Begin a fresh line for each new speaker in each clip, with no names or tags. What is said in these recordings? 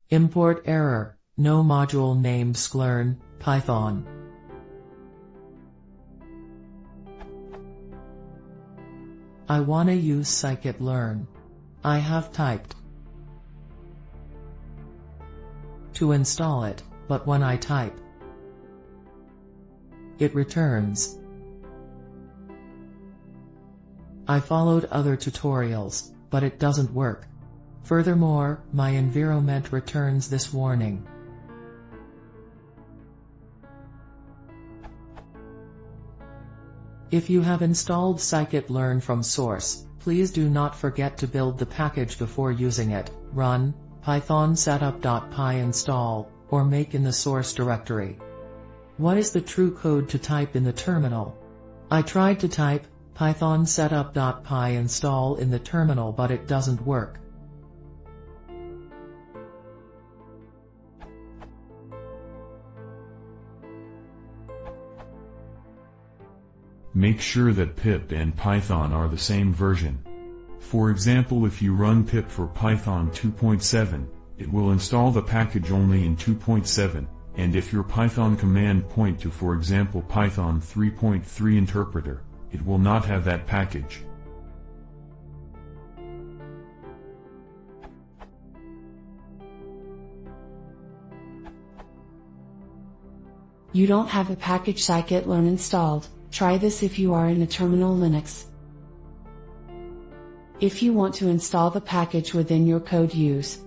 Import error, no module named sklearn, Python. I wanna use sklearn. I have typed to install it, but when I type, it returns. I followed other tutorials, but it doesn't work. Furthermore, my environment returns this warning. If you have installed sklearn from source, please do not forget to build the package before using it. Run python setup.py install, or make in the source directory. What is the true code to type in the terminal? I tried to type python setup.py install in the terminal, but it doesn't work.
Make sure that pip and Python are the same version. For example, if you run pip for Python 2.7, it will install the package only in 2.7, and if your Python command point to, for example, Python 3.3 interpreter, it will not have that package.
You don't have a package sklearn installed. Try this if you are in a terminal Linux. If you want to install the package within your code, use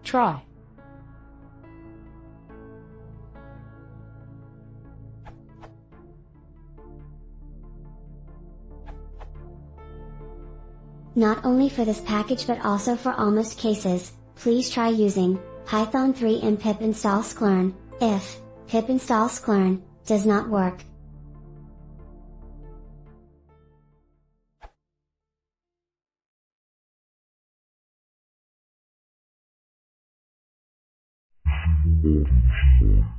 try.
Not only for this package but also for almost cases, please try using Python 3 and pip install sklearn. If pip install sklearn does not work,
ImportError.